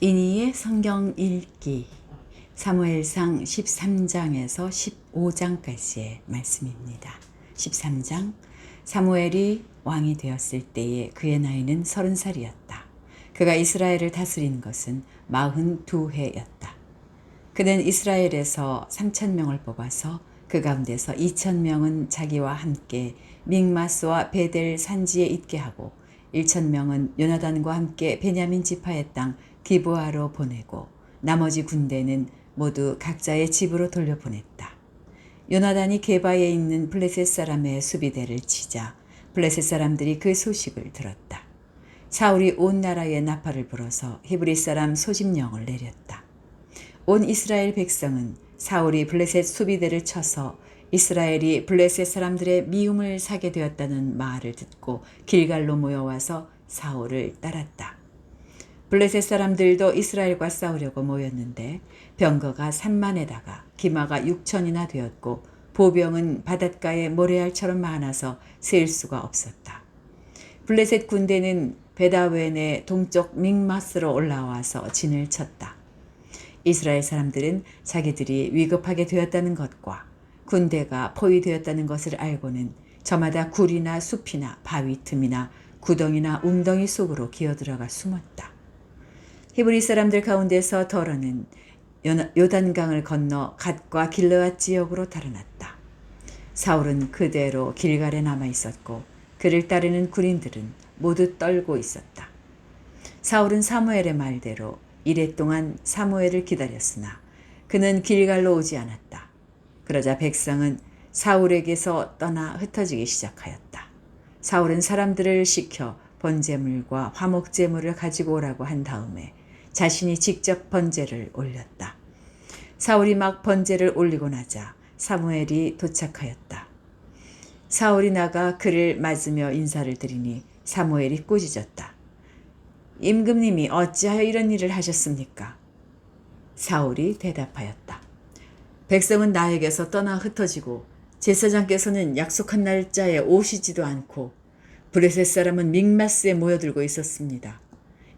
이니의 성경 읽기 사무엘상 13장에서 15장까지의 말씀입니다. 13장 사무엘이 왕이 되었을 때에 그의 나이는 30살이었다. 그가 이스라엘을 다스린 것은 42해였다. 그는 이스라엘에서 3,000명을 뽑아서 그 가운데서 2,000명은 자기와 함께 믹마스와 베델 산지에 있게 하고 1,000명은 요나단과 함께 베냐민 지파의 땅 기브아로 보내고 나머지 군대는 모두 각자의 집으로 돌려보냈다. 요나단이 게바에 있는 블레셋 사람의 수비대를 치자 블레셋 사람들이 그 소식을 들었다. 사울이 온 나라에 나팔을 불어서 히브리 사람 소집령을 내렸다. 온 이스라엘 백성은 사울이 블레셋 수비대를 쳐서 이스라엘이 블레셋 사람들의 미움을 사게 되었다는 말을 듣고 길갈로 모여와서 사울을 따랐다. 블레셋 사람들도 이스라엘과 싸우려고 모였는데 병거가 3만에다가 기마가 6천이나 되었고 보병은 바닷가에 모래알처럼 많아서 셀 수가 없었다. 블레셋 군대는 베다웬의 동쪽 믹마스로 올라와서 진을 쳤다. 이스라엘 사람들은 자기들이 위급하게 되었다는 것과 군대가 포위되었다는 것을 알고는 저마다 굴이나 숲이나 바위 틈이나 구덩이나 웅덩이 속으로 기어들어가 숨었다. 히브리 사람들 가운데서 더러는 요단강을 건너 갓과 길르앗 지역으로 달아났다. 사울은 그대로 길갈에 남아 있었고 그를 따르는 군인들은 모두 떨고 있었다. 사울은 사무엘의 말대로 이레 동안 사무엘을 기다렸으나 그는 길갈로 오지 않았다. 그러자 백성은 사울에게서 떠나 흩어지기 시작하였다. 사울은 사람들을 시켜 번제물과 화목제물을 가지고 오라고 한 다음에 자신이 직접 번제를 올렸다. 사울이 막 번제를 올리고 나자 사무엘이 도착하였다. 사울이 나가 그를 맞으며 인사를 드리니 사무엘이 꾸짖었다. 임금님이 어찌하여 이런 일을 하셨습니까? 사울이 대답하였다. 백성은 나에게서 떠나 흩어지고 제사장께서는 약속한 날짜에 오시지도 않고 블레셋 사람은 믹마스에 모여들고 있었습니다.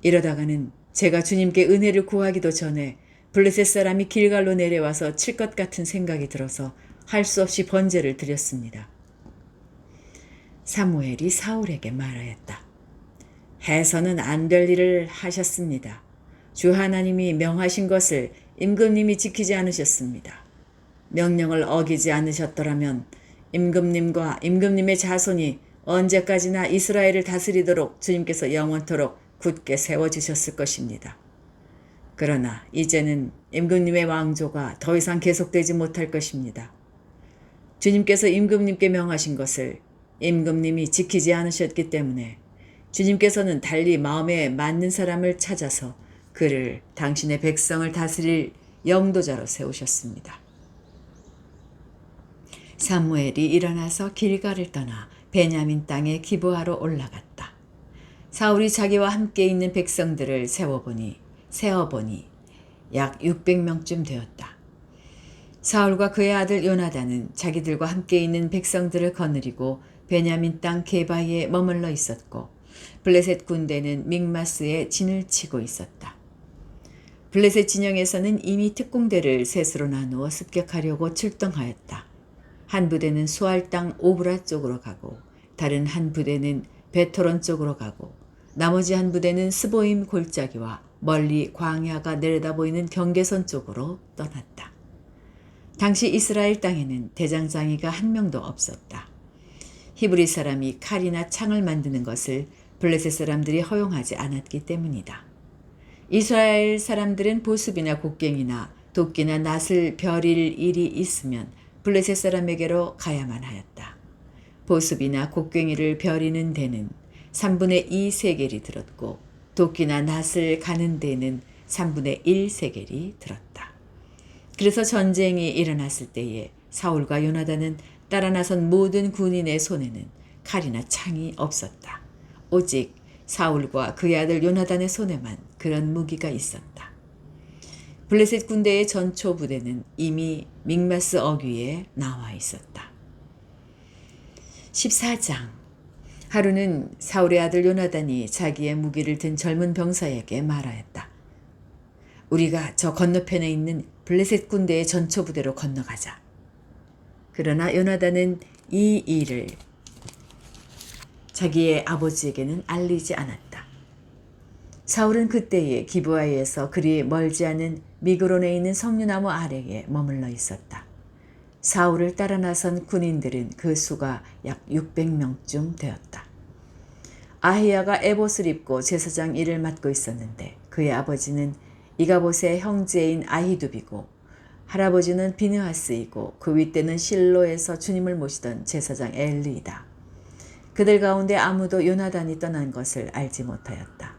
이러다가는 제가 주님께 은혜를 구하기도 전에 블레셋 사람이 길갈로 내려와서 칠 것 같은 생각이 들어서 할 수 없이 번제를 드렸습니다. 사무엘이 사울에게 말하였다. 해서는 안 될 일을 하셨습니다. 주 하나님이 명하신 것을 임금님이 지키지 않으셨습니다. 명령을 어기지 않으셨더라면 임금님과 임금님의 자손이 언제까지나 이스라엘을 다스리도록 주님께서 영원토록 굳게 세워주셨을 것입니다. 그러나 이제는 임금님의 왕조가 더 이상 계속되지 못할 것입니다. 주님께서 임금님께 명하신 것을 임금님이 지키지 않으셨기 때문에 주님께서는 달리 마음에 맞는 사람을 찾아서 그를 당신의 백성을 다스릴 영도자로 세우셨습니다. 사무엘이 일어나서 길갈을 떠나 베냐민 땅의 기브아로 올라갔다. 사울이 자기와 함께 있는 백성들을 세어보니 약 600명쯤 되었다. 사울과 그의 아들 요나단은 자기들과 함께 있는 백성들을 거느리고 베냐민 땅 게바에 머물러 있었고 블레셋 군대는 믹마스에 진을 치고 있었다. 블레셋 진영에서는 이미 특공대를 셋으로 나누어 습격하려고 출동하였다. 한 부대는 수알 땅 오브라 쪽으로 가고 다른 한 부대는 베토론 쪽으로 가고 나머지 한 부대는 스보임 골짜기와 멀리 광야가 내려다 보이는 경계선 쪽으로 떠났다. 당시 이스라엘 땅에는 대장장이가 한 명도 없었다. 히브리 사람이 칼이나 창을 만드는 것을 블레셋 사람들이 허용하지 않았기 때문이다. 이스라엘 사람들은 보습이나 곡괭이나 도끼나 낫을 벼릴 일이 있으면 블레셋 사람에게로 가야만 하였다. 보습이나 곡괭이를 벼리는 데는 3분의 2 세겔이 들었고 도끼나 낫을 가는 데는 3분의 1 세겔이 들었다. 그래서 전쟁이 일어났을 때에 사울과 요나단은 따라 나선 모든 군인의 손에는 칼이나 창이 없었다. 오직 사울과 그의 아들 요나단의 손에만 그런 무기가 있었다. 블레셋 군대의 전초 부대는 이미 믹마스 어귀에 나와 있었다. 14장 하루는 사울의 아들 요나단이 자기의 무기를 든 젊은 병사에게 말하였다. 우리가 저 건너편에 있는 블레셋 군대의 전초 부대로 건너가자. 그러나 요나단은 이 일을 자기의 아버지에게는 알리지 않았다. 사울은 그때에 기브아에서 그리 멀지 않은 미그론에 있는 석류나무 아래에 머물러 있었다. 사울을 따라 나선 군인들은 그 수가 약 600명쯤 되었다. 아히야가 에봇을 입고 제사장 일을 맡고 있었는데 그의 아버지는 이가봇의 형제인 아히두비고 할아버지는 비느하스이고 그 윗대는 실로에서 주님을 모시던 제사장 엘리이다. 그들 가운데 아무도 요나단이 떠난 것을 알지 못하였다.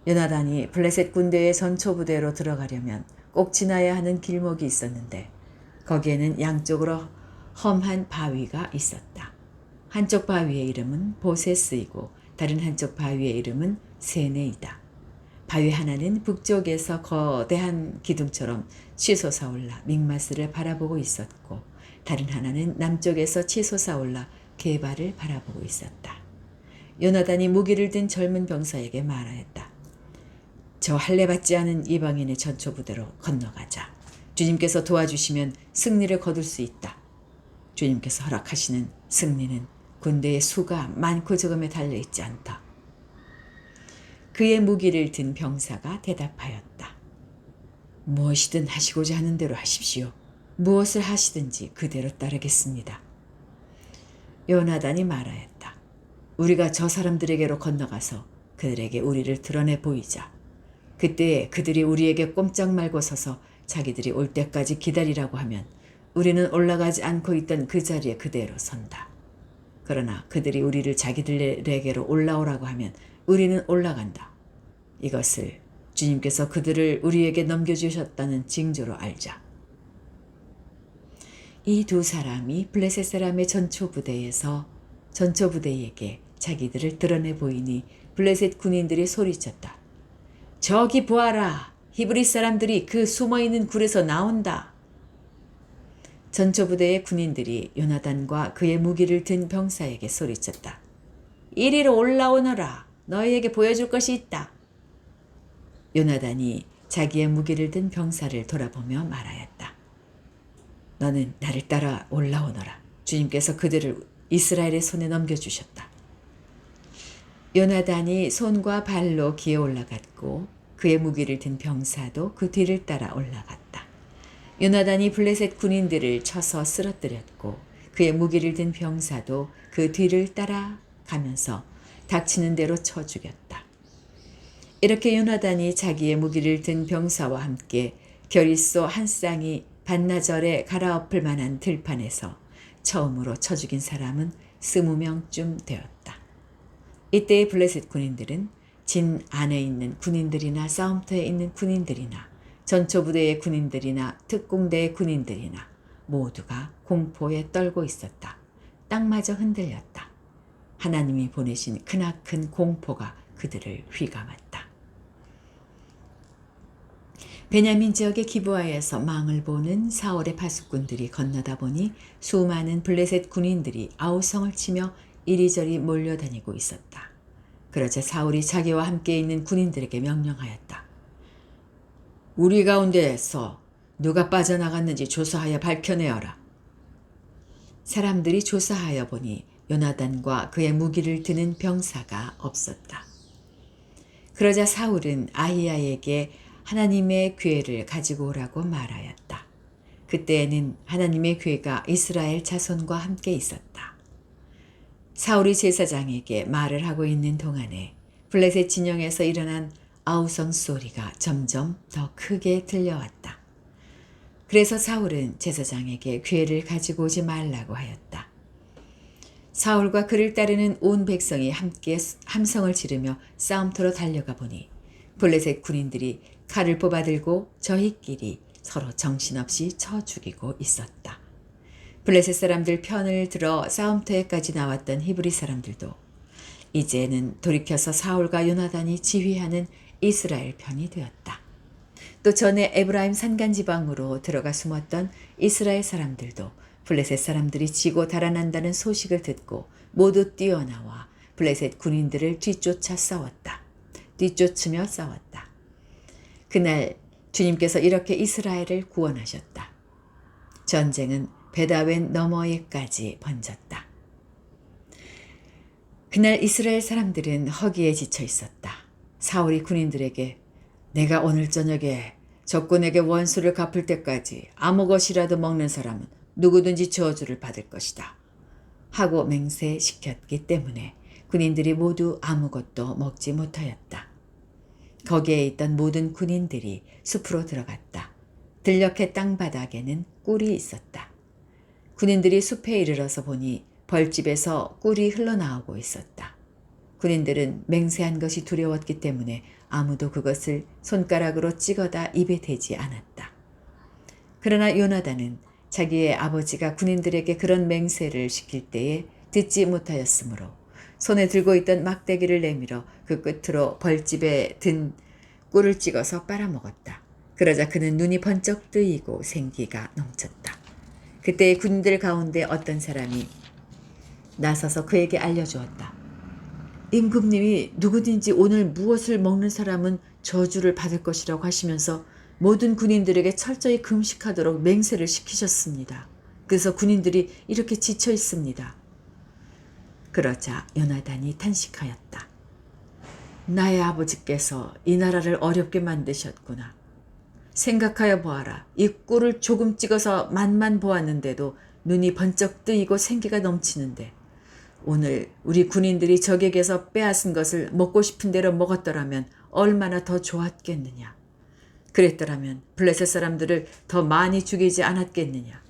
요나단이 블레셋 군대의 전초부대로 들어가려면 꼭 지나야 하는 길목이 있었는데 거기에는 양쪽으로 험한 바위가 있었다. 한쪽 바위의 이름은 보세스이고 다른 한쪽 바위의 이름은 세네이다. 바위 하나는 북쪽에서 거대한 기둥처럼 치솟아올라 믹마스를 바라보고 있었고 다른 하나는 남쪽에서 치솟아올라 게발을 바라보고 있었다. 요나단이 무기를 든 젊은 병사에게 말하였다. 저 할례받지 않은 이방인의 전초부대로 건너가자. 주님께서 도와주시면 승리를 거둘 수 있다. 주님께서 허락하시는 승리는 군대의 수가 많고 적음에 달려있지 않다. 그의 무기를 든 병사가 대답하였다. 무엇이든 하시고자 하는 대로 하십시오. 무엇을 하시든지 그대로 따르겠습니다. 요나단이 말하였다. 우리가 저 사람들에게로 건너가서 그들에게 우리를 드러내 보이자. 그때 그들이 우리에게 꼼짝 말고 서서 자기들이 올 때까지 기다리라고 하면 우리는 올라가지 않고 있던 그 자리에 그대로 선다. 그러나 그들이 우리를 자기들에게로 올라오라고 하면 우리는 올라간다. 이것을 주님께서 그들을 우리에게 넘겨주셨다는 징조로 알자. 이 두 사람이 블레셋 사람의 전초부대에서 전초부대에게 자기들을 드러내 보이니 블레셋 군인들이 소리쳤다. 저기 보아라! 히브리 사람들이 그 숨어있는 굴에서 나온다. 전초부대의 군인들이 요나단과 그의 무기를 든 병사에게 소리쳤다. 이리로 올라오너라. 너희에게 보여줄 것이 있다. 요나단이 자기의 무기를 든 병사를 돌아보며 말하였다. 너는 나를 따라 올라오너라. 주님께서 그들을 이스라엘의 손에 넘겨주셨다. 요나단이 손과 발로 기어 올라갔고 그의 무기를 든 병사도 그 뒤를 따라 올라갔다. 요나단이 블레셋 군인들을 쳐서 쓰러뜨렸고 그의 무기를 든 병사도 그 뒤를 따라 가면서 닥치는 대로 쳐 죽였다. 이렇게 요나단이 자기의 무기를 든 병사와 함께 결의소 한 쌍이 반나절에 갈아엎을 만한 들판에서 처음으로 쳐 죽인 사람은 20명쯤 되었다. 이때의 블레셋 군인들은 진 안에 있는 군인들이나 싸움터에 있는 군인들이나 전초부대의 군인들이나 특공대의 군인들이나 모두가 공포에 떨고 있었다. 땅마저 흔들렸다. 하나님이 보내신 크나큰 공포가 그들을 휘감았다. 베냐민 지역의 기브아에서 망을 보는 사울의 파수꾼들이 건너다 보니 수많은 블레셋 군인들이 아우성을 치며 이리저리 몰려다니고 있었다. 그러자 사울이 자기와 함께 있는 군인들에게 명령하였다. 우리 가운데에서 누가 빠져나갔는지 조사하여 밝혀내어라. 사람들이 조사하여 보니 요나단과 그의 무기를 드는 병사가 없었다. 그러자 사울은 아히야에게 하나님의 궤를 가지고 오라고 말하였다. 그때에는 하나님의 궤가 이스라엘 자손과 함께 있었다. 사울이 제사장에게 말을 하고 있는 동안에 블레셋 진영에서 일어난 아우성 소리가 점점 더 크게 들려왔다. 그래서 사울은 제사장에게 궤를 가지고 오지 말라고 하였다. 사울과 그를 따르는 온 백성이 함께 함성을 지르며 싸움터로 달려가 보니 블레셋 군인들이 칼을 뽑아들고 저희끼리 서로 정신없이 쳐 죽이고 있었다. 블레셋 사람들 편을 들어 싸움터에까지 나왔던 히브리 사람들도 이제는 돌이켜서 사울과 요나단이 지휘하는 이스라엘 편이 되었다. 또 전에 에브라임 산간지방으로 들어가 숨었던 이스라엘 사람들도 블레셋 사람들이 지고 달아난다는 소식을 듣고 모두 뛰어나와 블레셋 군인들을 뒤쫓으며 싸웠다. 그날 주님께서 이렇게 이스라엘을 구원하셨다. 전쟁은 베다웬 너머에까지 번졌다. 그날 이스라엘 사람들은 허기에 지쳐 있었다. 사울이 군인들에게 내가 오늘 저녁에 적군에게 원수를 갚을 때까지 아무 것이라도 먹는 사람은 누구든지 저주를 받을 것이다 하고 맹세시켰기 때문에 군인들이 모두 아무것도 먹지 못하였다. 거기에 있던 모든 군인들이 숲으로 들어갔다. 들녘의 땅바닥에는 꿀이 있었다. 군인들이 숲에 이르러서 보니 벌집에서 꿀이 흘러나오고 있었다. 군인들은 맹세한 것이 두려웠기 때문에 아무도 그것을 손가락으로 찍어다 입에 대지 않았다. 그러나 요나단은 자기의 아버지가 군인들에게 그런 맹세를 시킬 때에 듣지 못하였으므로 손에 들고 있던 막대기를 내밀어 그 끝으로 벌집에 든 꿀을 찍어서 빨아먹었다. 그러자 그는 눈이 번쩍 뜨이고 생기가 넘쳤다. 그때 군인들 가운데 어떤 사람이 나서서 그에게 알려주었다. 임금님이 누구든지 오늘 무엇을 먹는 사람은 저주를 받을 것이라고 하시면서 모든 군인들에게 철저히 금식하도록 맹세를 시키셨습니다. 그래서 군인들이 이렇게 지쳐 있습니다. 그러자 요나단이 탄식하였다. 나의 아버지께서 이 나라를 어렵게 만드셨구나. 생각하여 보아라. 이 꿀을 조금 찍어서 맛만 보았는데도 눈이 번쩍 뜨이고 생기가 넘치는데 오늘 우리 군인들이 적에게서 빼앗은 것을 먹고 싶은 대로 먹었더라면 얼마나 더 좋았겠느냐. 그랬더라면 블레셋 사람들을 더 많이 죽이지 않았겠느냐.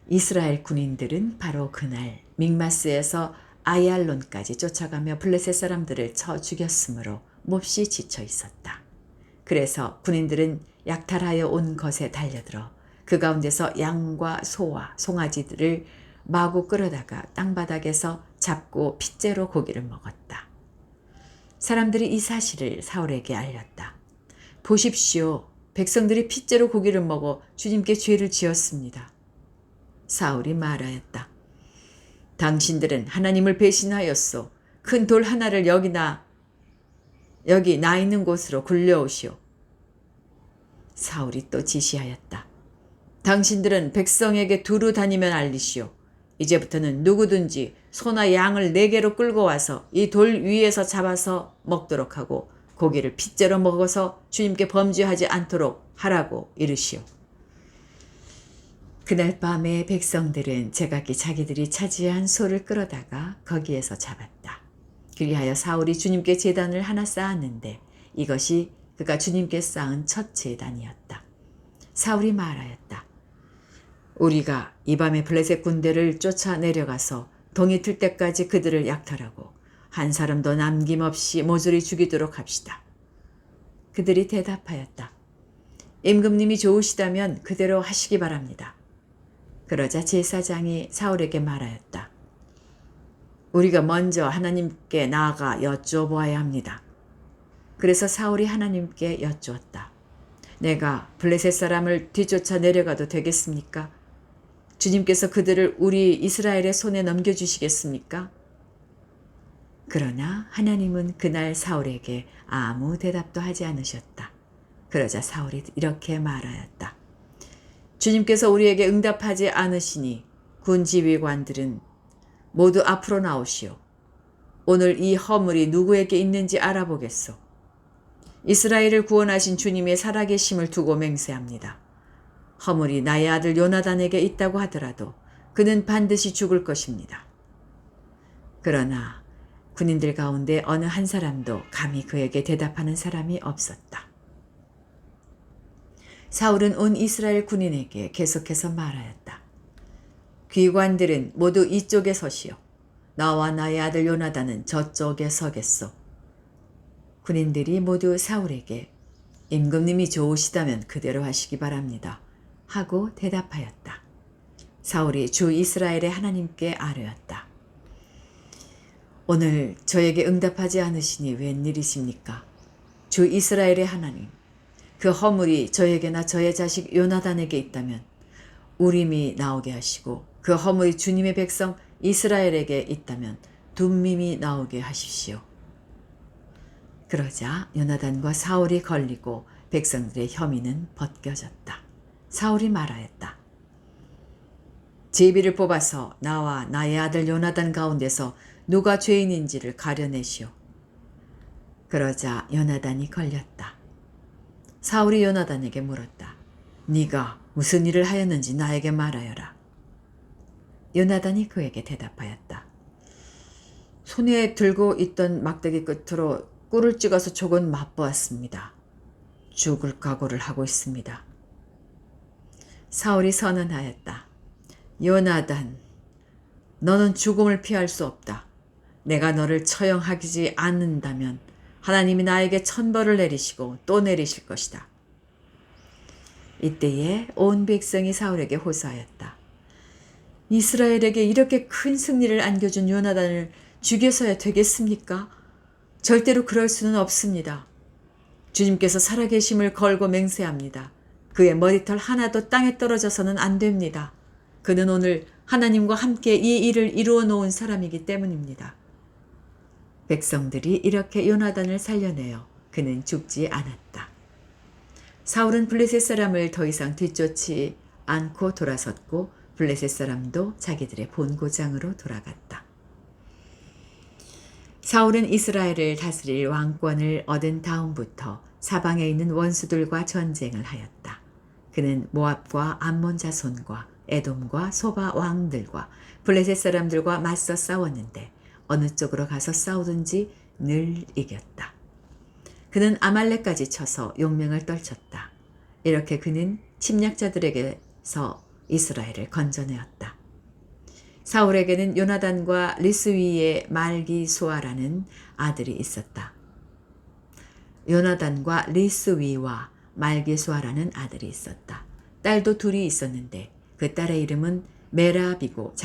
이스라엘 군인들은 바로 그날 믹마스에서 아얄론까지 쫓아가며 블레셋 사람들을 쳐 죽였으므로 몹시 지쳐 있었다. 그래서 군인들은 약탈하여 온 것에 달려들어 그 가운데서 양과 소와 송아지들을 마구 끌어다가 땅바닥에서 잡고 핏째로 고기를 먹었다. 사람들이 이 사실을 사울에게 알렸다. 보십시오. 백성들이 핏째로 고기를 먹어 주님께 죄를 지었습니다. 사울이 말하였다. 당신들은 하나님을 배신하였소. 큰 돌 하나를 여기 나 있는 곳으로 굴려오시오. 사울이 또 지시하였다. 당신들은 백성에게 두루 다니면 알리시오. 이제부터는 누구든지 소나 양을 4개로 끌고 와서 이 돌 위에서 잡아서 먹도록 하고 고기를 핏째로 먹어서 주님께 범죄하지 않도록 하라고 이르시오. 그날 밤에 백성들은 제각기 자기들이 차지한 소를 끌어다가 거기에서 잡았다. 그리하여 사울이 주님께 제단을 하나 쌓았는데 이것이 그가 주님께 쌓은 첫 제단이었다. 사울이 말하였다. 우리가 이 밤에 블레셋 군대를 쫓아 내려가서 동이 틀 때까지 그들을 약탈하고 한 사람도 남김없이 모조리 죽이도록 합시다. 그들이 대답하였다. 임금님이 좋으시다면 그대로 하시기 바랍니다. 그러자 제사장이 사울에게 말하였다. 우리가 먼저 하나님께 나아가 여쭈어보아야 합니다. 그래서 사울이 하나님께 여쭈었다. 내가 블레셋 사람을 뒤쫓아 내려가도 되겠습니까? 주님께서 그들을 우리 이스라엘의 손에 넘겨주시겠습니까? 그러나 하나님은 그날 사울에게 아무 대답도 하지 않으셨다. 그러자 사울이 이렇게 말하였다. 주님께서 우리에게 응답하지 않으시니 군 지휘관들은 모두 앞으로 나오시오. 오늘 이 허물이 누구에게 있는지 알아보겠소. 이스라엘을 구원하신 주님의 살아계심을 두고 맹세합니다. 허물이 나의 아들 요나단에게 있다고 하더라도 그는 반드시 죽을 것입니다. 그러나 군인들 가운데 어느 한 사람도 감히 그에게 대답하는 사람이 없었다. 사울은 온 이스라엘 군인에게 계속해서 말하였다. 귀관들은 모두 이쪽에 서시오. 나와 나의 아들 요나단은 저쪽에 서겠소. 군인들이 모두 사울에게 임금님이 좋으시다면 그대로 하시기 바랍니다. 하고 대답하였다. 사울이 주 이스라엘의 하나님께 아뢰었다. 오늘 저에게 응답하지 않으시니 웬일이십니까? 주 이스라엘의 하나님, 그 허물이 저에게나 저의 자식 요나단에게 있다면 우림이 나오게 하시고 그 허물이 주님의 백성 이스라엘에게 있다면 둠밈이 나오게 하십시오. 그러자 요나단과 사울이 걸리고 백성들의 혐의는 벗겨졌다. 사울이 말하였다. 제비를 뽑아서 나와 나의 아들 요나단 가운데서 누가 죄인인지를 가려내시오. 그러자 요나단이 걸렸다. 사울이 요나단에게 물었다. 네가 무슨 일을 하였는지 나에게 말하여라. 요나단이 그에게 대답하였다. 손에 들고 있던 막대기 끝으로 꿀을 찍어서 조금 맛보았습니다. 죽을 각오를 하고 있습니다. 사울이 선언하였다. 요나단, 너는 죽음을 피할 수 없다. 내가 너를 처형하지 않는다면 하나님이 나에게 천벌을 내리시고 또 내리실 것이다. 이때에 온 백성이 사울에게 호소하였다. 이스라엘에게 이렇게 큰 승리를 안겨준 요나단을 죽여서야 되겠습니까? 절대로 그럴 수는 없습니다. 주님께서 살아계심을 걸고 맹세합니다. 그의 머리털 하나도 땅에 떨어져서는 안 됩니다. 그는 오늘 하나님과 함께 이 일을 이루어 놓은 사람이기 때문입니다. 백성들이 이렇게 요나단을 살려내어 그는 죽지 않았다. 사울은 블레셋 사람을 더 이상 뒤쫓지 않고 돌아섰고 블레셋 사람도 자기들의 본고장으로 돌아갔다. 사울은 이스라엘을 다스릴 왕권을 얻은 다음부터 사방에 있는 원수들과 전쟁을 하였다. 그는 모압과 암몬 자손과 에돔과 소바 왕들과 블레셋 사람들과 맞서 싸웠는데 어느 쪽으로 가서 싸우든지 늘 이겼다. 그는 아말렉까지 쳐서 용맹을 떨쳤다. 이렇게 그는 침략자들에게서 이스라엘을 건져내었다. 사울에게는 요나단과 리스위의 말기수아라는 아들이 있었다. 요나단과 리스위와 말기수아라는 아들이 있었다. 딸도 둘이 있었는데 그 딸의 이름은 메랍이고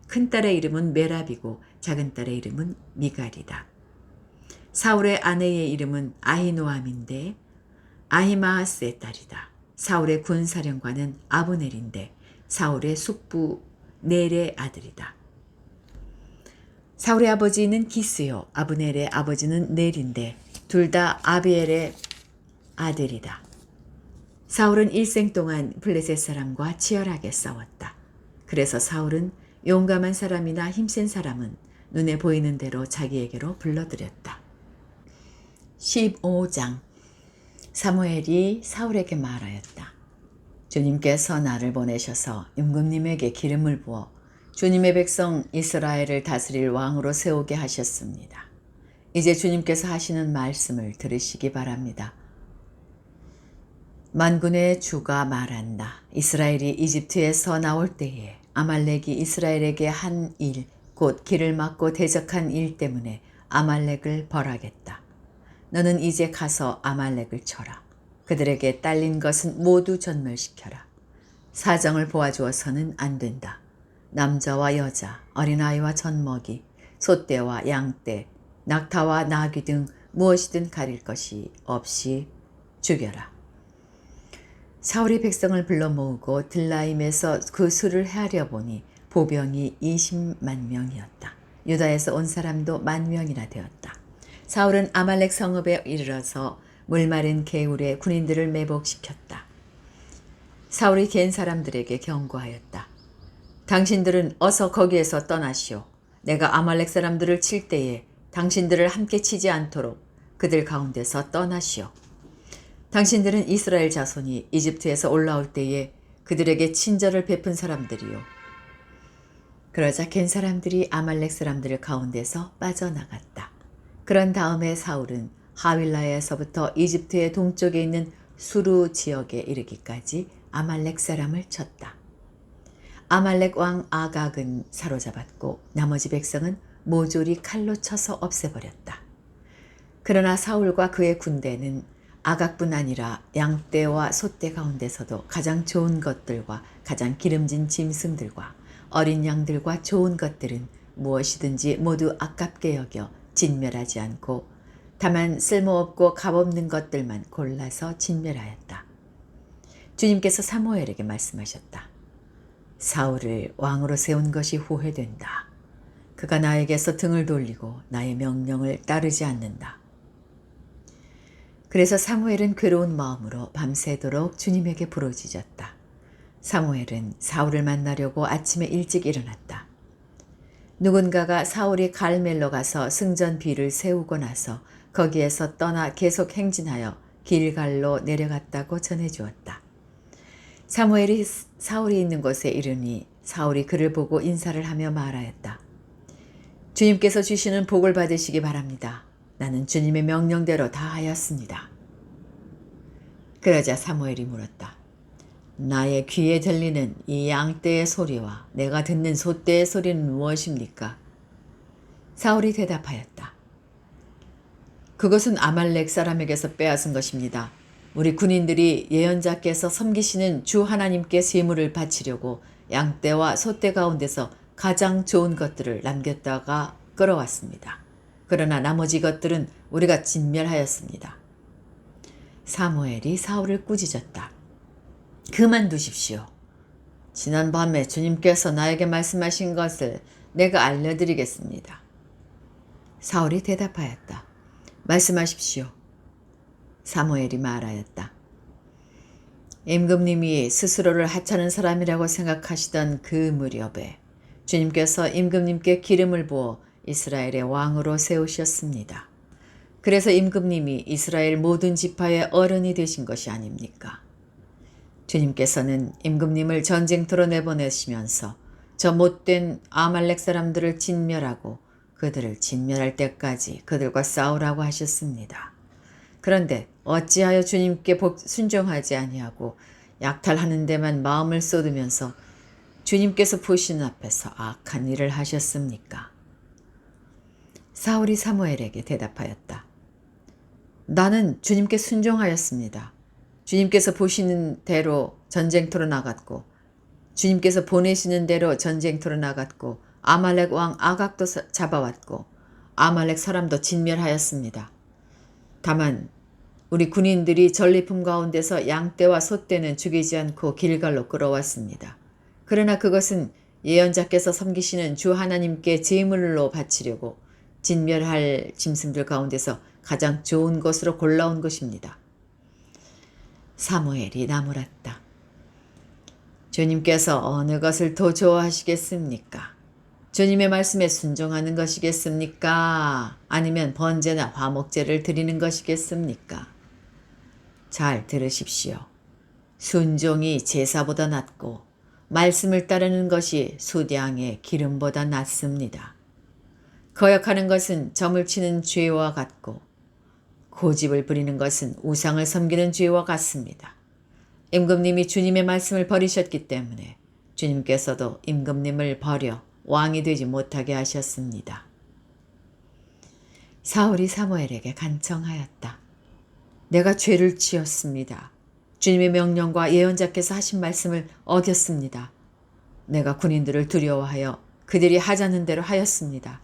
큰 딸의 이름은 메랍이고 작은 딸의 이름은 미갈이다. 사울의 아내의 이름은 아히노암인데 아히마아스의 딸이다. 사울의 군사령관은 아브넬인데 사울의 숙부 넬의 아들이다. 사울의 아버지는 기스요 아브넬의 아버지는 넬인데 둘 다 아비엘의 아들이다. 사울은 일생 동안 블레셋 사람과 치열하게 싸웠다. 그래서 사울은 용감한 사람이나 힘센 사람은 눈에 보이는 대로 자기에게로 불러들였다. 15장 사무엘이 사울에게 말하였다. 주님께서 나를 보내셔서 임금님에게 기름을 부어 주님의 백성 이스라엘을 다스릴 왕으로 세우게 하셨습니다. 이제 주님께서 하시는 말씀을 들으시기 바랍니다. 만군의 주가 말한다. 이스라엘이 이집트에서 나올 때에 아말렉이 이스라엘에게 한 일, 곧 길을 막고 대적한 일 때문에 아말렉을 벌하겠다. 너는 이제 가서 아말렉을 쳐라. 그들에게 딸린 것은 모두 전멸시켜라. 사정을 보아주어서는 안 된다. 남자와 여자, 어린아이와 젖먹이, 소떼와 양떼, 낙타와 나귀 등 무엇이든 가릴 것이 없이 죽여라. 사울이 백성을 불러 모으고 들라임에서 그 수를 헤아려 보니 보병이 20만 명이었다. 유다에서 온 사람도 10,000명이나 되었다. 사울은 아말렉 성읍에 이르러서 물마른 개울에 군인들을 매복시켰다. 사울이 갠 사람들에게 경고하였다. 당신들은 어서 거기에서 떠나시오. 내가 아말렉 사람들을 칠 때에 당신들을 함께 치지 않도록 그들 가운데서 떠나시오. 당신들은 이스라엘 자손이 이집트에서 올라올 때에 그들에게 친절을 베푼 사람들이요. 그러자 갠 사람들이 아말렉 사람들 가운데서 빠져나갔다. 그런 다음에 사울은 하윌라에서부터 이집트의 동쪽에 있는 수루 지역에 이르기까지 아말렉 사람을 쳤다. 아말렉 왕 아각은 사로잡았고 나머지 백성은 모조리 칼로 쳐서 없애버렸다. 그러나 사울과 그의 군대는 아각뿐 아니라 양떼와 소떼 가운데서도 가장 좋은 것들과 가장 기름진 짐승들과 어린 양들과 좋은 것들은 무엇이든지 모두 아깝게 여겨 진멸하지 않고 다만 쓸모없고 값없는 것들만 골라서 진멸하였다. 주님께서 사무엘에게 말씀하셨다. 사울을 왕으로 세운 것이 후회된다. 그가 나에게서 등을 돌리고 나의 명령을 따르지 않는다. 그래서 사무엘은 괴로운 마음으로 밤새도록 주님에게 부르짖었다. 사무엘은 사울을 만나려고 아침에 일찍 일어났다. 누군가가 사울이 갈멜로 가서 승전비를 세우고 나서 거기에서 떠나 계속 행진하여 길갈로 내려갔다고 전해주었다. 사무엘이 사울이 있는 곳에 이르니 사울이 그를 보고 인사를 하며 말하였다. 주님께서 주시는 복을 받으시기 바랍니다. 나는 주님의 명령대로 다 하였습니다. 그러자 사무엘이 물었다. 나의 귀에 들리는 이 양떼의 소리와 내가 듣는 소떼의 소리는 무엇입니까? 사울이 대답하였다. 그것은 아말렉 사람에게서 빼앗은 것입니다. 우리 군인들이 예언자께서 섬기시는 주 하나님께 제물을 바치려고 양떼와 소떼 가운데서 가장 좋은 것들을 남겼다가 끌어왔습니다. 그러나 나머지 것들은 우리가 진멸하였습니다. 사무엘이 사울을 꾸짖었다. 그만두십시오. 지난밤에 주님께서 나에게 말씀하신 것을 내가 알려드리겠습니다. 사울이 대답하였다. 말씀하십시오. 사무엘이 말하였다. 임금님이 스스로를 하찮은 사람이라고 생각하시던 그 무렵에 주님께서 임금님께 기름을 부어 이스라엘의 왕으로 세우셨습니다. 그래서 임금님이 이스라엘 모든 지파의 어른이 되신 것이 아닙니까? 주님께서는 임금님을 전쟁터로 내보내시면서 저 못된 아말렉 사람들을 진멸하고 그들을 진멸할 때까지 그들과 싸우라고 하셨습니다. 그런데 어찌하여 주님께 순종하지 아니하고 약탈하는 데만 마음을 쏟으면서 주님께서 보시는 앞에서 악한 일을 하셨습니까? 사울이 사무엘에게 대답하였다. 나는 주님께 순종하였습니다. 주님께서 보시는 대로 전쟁터로 나갔고 주님께서 보내시는 대로 전쟁터로 나갔고 아말렉 왕 아각도 잡아왔고 아말렉 사람도 진멸하였습니다. 다만 우리 군인들이 전리품 가운데서 양떼와 소떼는 죽이지 않고 길갈로 끌어왔습니다. 그러나 그것은 예언자께서 섬기시는 주 하나님께 제물로 바치려고 진멸할 짐승들 가운데서 가장 좋은 것으로 골라온 것입니다. 사무엘이 나무랐다. 주님께서 어느 것을 더 좋아하시겠습니까? 주님의 말씀에 순종하는 것이겠습니까? 아니면 번제나 화목제를 드리는 것이겠습니까? 잘 들으십시오. 순종이 제사보다 낫고 말씀을 따르는 것이 수량의 기름보다 낫습니다. 거역하는 것은 점을 치는 죄와 같고 고집을 부리는 것은 우상을 섬기는 죄와 같습니다. 임금님이 주님의 말씀을 버리셨기 때문에 주님께서도 임금님을 버려 왕이 되지 못하게 하셨습니다. 사울이 사무엘에게 간청하였다. 내가 죄를 지었습니다. 주님의 명령과 예언자께서 하신 말씀을 어겼습니다. 내가 군인들을 두려워하여 그들이 하자는 대로 하였습니다.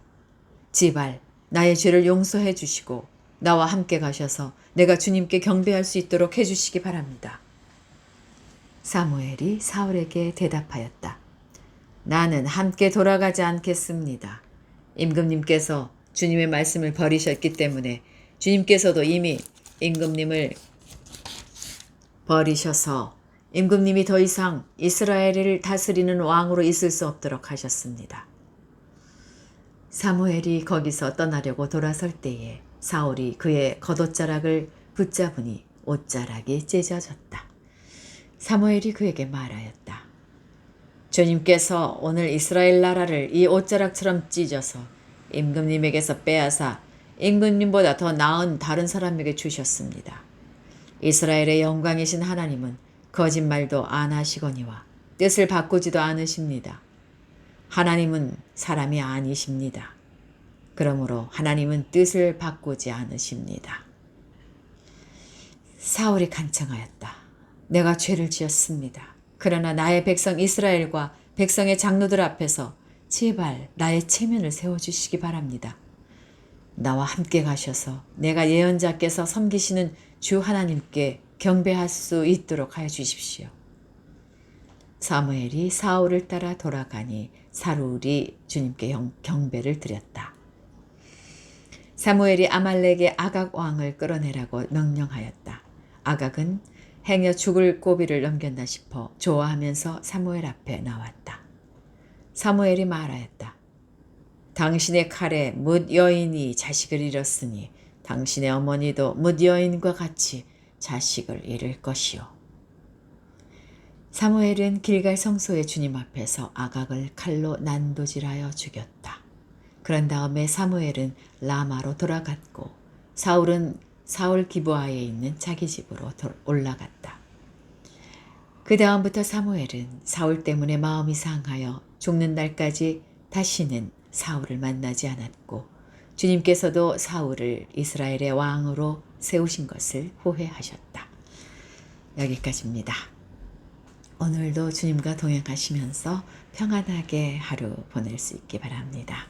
제발 나의 죄를 용서해 주시고 나와 함께 가셔서 내가 주님께 경배할 수 있도록 해주시기 바랍니다. 사무엘이 사울에게 대답하였다. 나는 함께 돌아가지 않겠습니다. 임금님께서 주님의 말씀을 버리셨기 때문에 주님께서도 이미 임금님을 버리셔서 임금님이 더 이상 이스라엘을 다스리는 왕으로 있을 수 없도록 하셨습니다. 사무엘이 거기서 떠나려고 돌아설 때에 사울이 그의 겉옷자락을 붙잡으니 옷자락이 찢어졌다. 사무엘이 그에게 말하였다. 주님께서 오늘 이스라엘 나라를 이 옷자락처럼 찢어서 임금님에게서 빼앗아 임금님보다 더 나은 다른 사람에게 주셨습니다. 이스라엘의 영광이신 하나님은 거짓말도 안 하시거니와 뜻을 바꾸지도 않으십니다. 하나님은 사람이 아니십니다. 그러므로 하나님은 뜻을 바꾸지 않으십니다. 사울이 간청하였다. 내가 죄를 지었습니다. 그러나 나의 백성 이스라엘과 백성의 장로들 앞에서 제발 나의 체면을 세워주시기 바랍니다. 나와 함께 가셔서 내가 예언자께서 섬기시는 주 하나님께 경배할 수 있도록 하여 주십시오. 사무엘이 사울을 따라 돌아가니 사울이 주님께 경배를 드렸다. 사무엘이 아말렉의 아각 왕을 끌어내라고 명령하였다. 아각은 행여 죽을 고비를 넘겼나 싶어 좋아하면서 사무엘 앞에 나왔다. 사무엘이 말하였다. 당신의 칼에 뭇 여인이 자식을 잃었으니 당신의 어머니도 뭇 여인과 같이 자식을 잃을 것이요. 사무엘은 길갈 성소의 주님 앞에서 아각을 칼로 난도질하여 죽였다. 그런 다음에 사무엘은 라마로 돌아갔고 사울은 사울 기브아에 있는 자기 집으로 올라갔다. 그 다음부터 사무엘은 사울 때문에 마음이 상하여 죽는 날까지 다시는 사울을 만나지 않았고 주님께서도 사울을 이스라엘의 왕으로 세우신 것을 후회하셨다. 여기까지입니다. 오늘도 주님과 동행하시면서 평안하게 하루 보낼 수 있기 바랍니다.